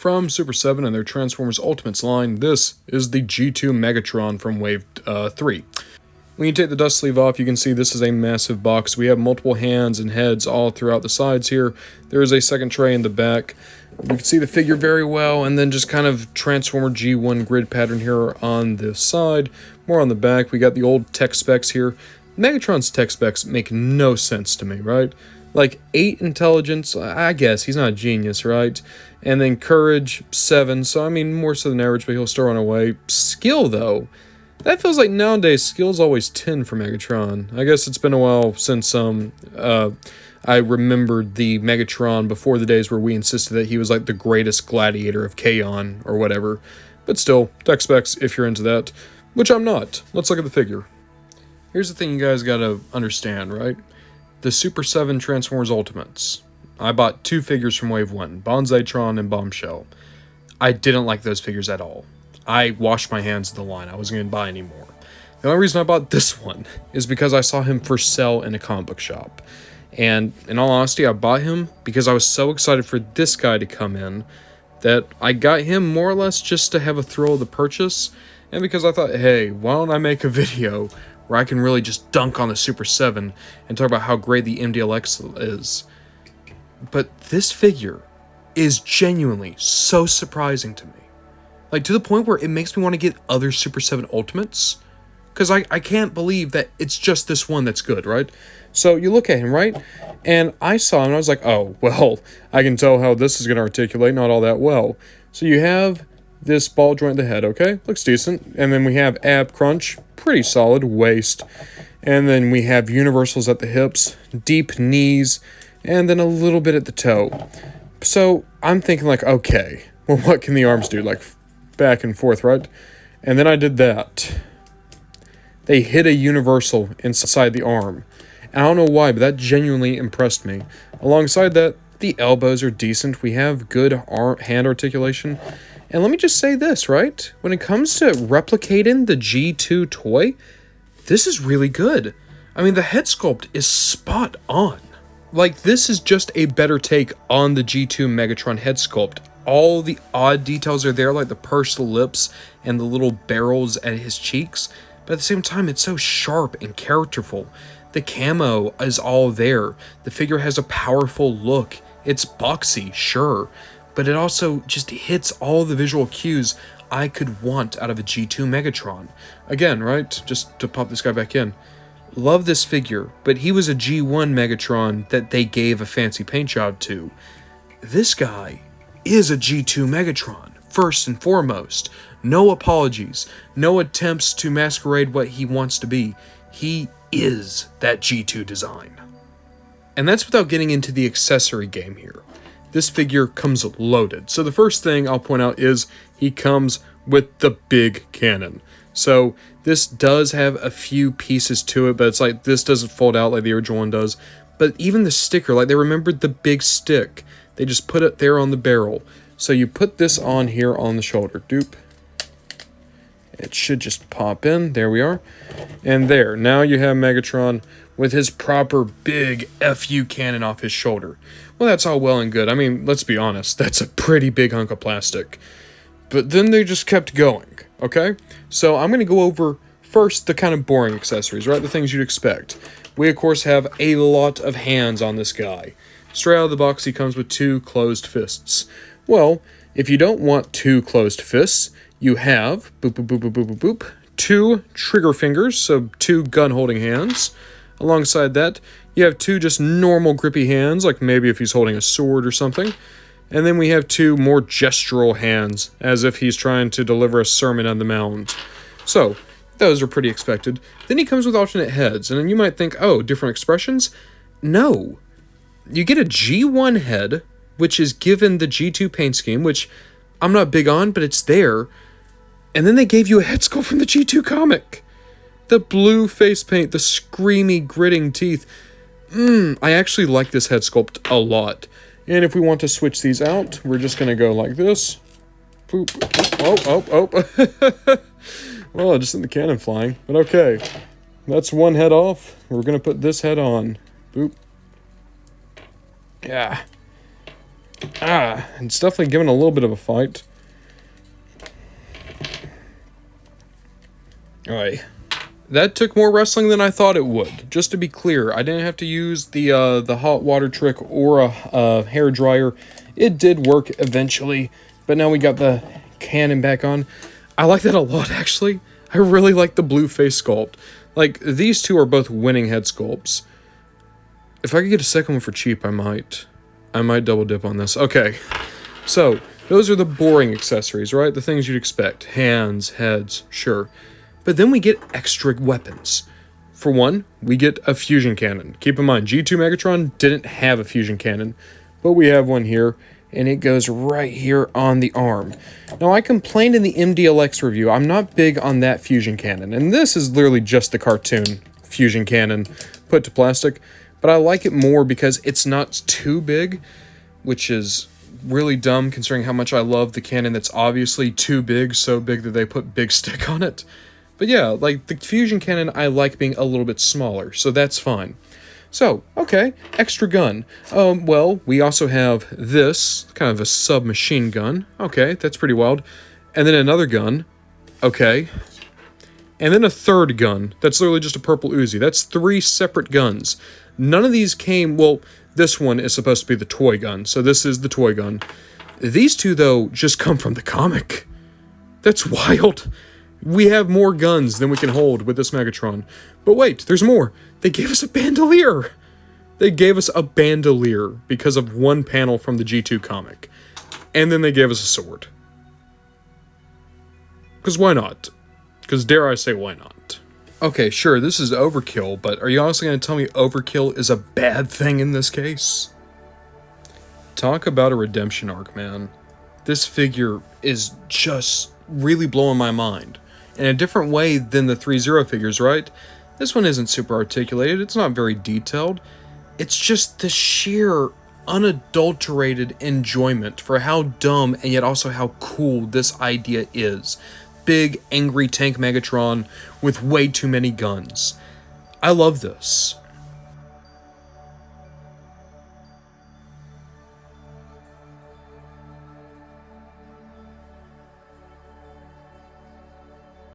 from Super7 and their Transformers Ultimates line, this is the G2 Megatron from Wave 3. When you take the dust sleeve off, you can see this is a massive box. We have multiple hands and heads all throughout the sides here. There is a second tray in the back. You can see the figure very well, and then just kind of Transformer G1 grid pattern here on the side. More on the back, we got the old tech specs here. Megatron's tech specs make no sense to me, right? Like 8 intelligence, I guess, he's not a genius, right? And then courage, 7, so I mean more so than average, but he'll still run away. Skill, though, that feels like nowadays skill's always 10 for Megatron. I guess it's been a while since I remembered the Megatron before the days where we insisted that he was like the greatest gladiator of Kaon or whatever. But still, tech specs if you're into that, which I'm not. Let's look at the figure. Here's the thing you guys gotta understand, right? The Super7 Transformers Ultimates. I bought 2 figures from Wave 1, Bonsaitron and Bombshell. I didn't like those figures at all. I washed my hands of the line. I wasn't going to buy any more. The only reason I bought this one is because I saw him for sale in a comic book shop. And in all honesty, I bought him because I was so excited for this guy to come in that I got him more or less just to have a thrill of the purchase. And because I thought, hey, why don't I make a video where I can really just dunk on the Super7 and talk about how great the MDLX is. But this figure is genuinely so surprising to me. Like, to the point where it makes me want to get other Super7 Ultimates. Because I can't believe that it's just this one that's good, right? So you look at him, right? And I saw him and I was like, oh, well, I can tell how this is going to articulate not all that well. So you have this ball joint in the head, okay? Looks decent. And then we have ab crunch, pretty solid, waist. And then we have universals at the hips, deep knees, and then a little bit at the toe. So I'm thinking like, okay, well, what can the arms do? Like, back and forth, right? And then I did that. They hit a universal inside the arm. And I don't know why, but that genuinely impressed me. Alongside that, the elbows are decent. We have good hand articulation. And let me just say this, right? When it comes to replicating the G2 toy, this is really good. I mean, the head sculpt is spot on. Like, this is just a better take on the G2 Megatron head sculpt. All the odd details are there, like the pursed lips and the little barrels at his cheeks. But at the same time, it's so sharp and characterful. The camo is all there. The figure has a powerful look. It's boxy, sure. But it also just hits all the visual cues I could want out of a G2 Megatron. Again, right? Just to pop this guy back in. Love this figure, but he was a G1 Megatron that they gave a fancy paint job to. This guy is a G2 Megatron, first and foremost. No apologies, no attempts to masquerade what he wants to be. He is that G2 design. And that's without getting into the accessory game here. This figure comes loaded. So the first thing I'll point out is he comes with the big cannon. So this does have a few pieces to it, but it's like this doesn't fold out like the original one does. But even the sticker, like they remembered the big stick. They just put it there on the barrel. So you put this on here on the shoulder. Doop. It should just pop in. There we are. And there. Now you have Megatron with his proper big FU cannon off his shoulder. Well, that's all well and good. I mean, let's be honest. That's a pretty big hunk of plastic. But then they just kept going. Okay? So I'm going to go over first the kind of boring accessories, right? The things you'd expect. We, of course, have a lot of hands on this guy. Straight out of the box, he comes with 2 closed fists. Well, if you don't want 2 closed fists, you have, boop, boop, boop, boop, boop, boop, boop, 2 trigger fingers, so 2 gun-holding hands. Alongside that, you have 2 just normal grippy hands, like maybe if he's holding a sword or something. And then we have 2 more gestural hands, as if he's trying to deliver a sermon on the mount. So, those are pretty expected. Then he comes with alternate heads, and then you might think, oh, different expressions? No. You get a G1 head, which is given the G2 paint scheme, which I'm not big on, but it's there. And then they gave you a head sculpt from the G2 comic. The blue face paint, the screamy, gritting teeth. I actually like this head sculpt a lot. And if we want to switch these out, we're just going to go like this. Poop. Oh. Well, I just sent the cannon flying. But okay. That's one head off. We're going to put this head on. Boop. Yeah. It's definitely given a little bit of a fight. Alright. That took more wrestling than I thought it would. Just to be clear, I didn't have to use the hot water trick or a hair dryer. It did work eventually, but now we got the cannon back on. I like that a lot, actually. I really like the blue face sculpt. Like, these two are both winning head sculpts. If I could get a second one for cheap, I might double dip on this. Okay, so those are the boring accessories, right? The things you'd expect. Hands, heads, sure. But then we get extra weapons. For one, we get a fusion cannon. Keep in mind, G2 Megatron didn't have a fusion cannon, but we have one here, and it goes right here on the arm. Now, I complained in the MDLX review, I'm not big on that fusion cannon, and this is literally just the cartoon fusion cannon put to plastic, but I like it more because it's not too big, which is really dumb considering how much I love the cannon that's obviously too big, so big that they put big stick on it. But yeah, like, the fusion cannon, I like being a little bit smaller, so that's fine. So, okay, extra gun. Well, we also have this, kind of a submachine gun. Okay, that's pretty wild. And then another gun. Okay. And then a third gun. That's literally just a purple Uzi. That's 3 separate guns. None of these came, well, this one is supposed to be the toy gun, so this is the toy gun. These two, though, just come from the comic. That's wild. We have more guns than we can hold with this Megatron. But wait, there's more. They gave us a bandolier. They gave us a bandolier because of one panel from the G2 comic. And then they gave us a sword. Because why not? Because dare I say why not? Okay, sure, this is overkill, but are you honestly going to tell me overkill is a bad thing in this case? Talk about a redemption arc, man. This figure is just really blowing my mind. In a different way than the 3-0 figures, right? This one isn't super articulated, it's not very detailed. It's just the sheer, unadulterated enjoyment for how dumb and yet also how cool this idea is. Big, angry tank Megatron with way too many guns. I love this.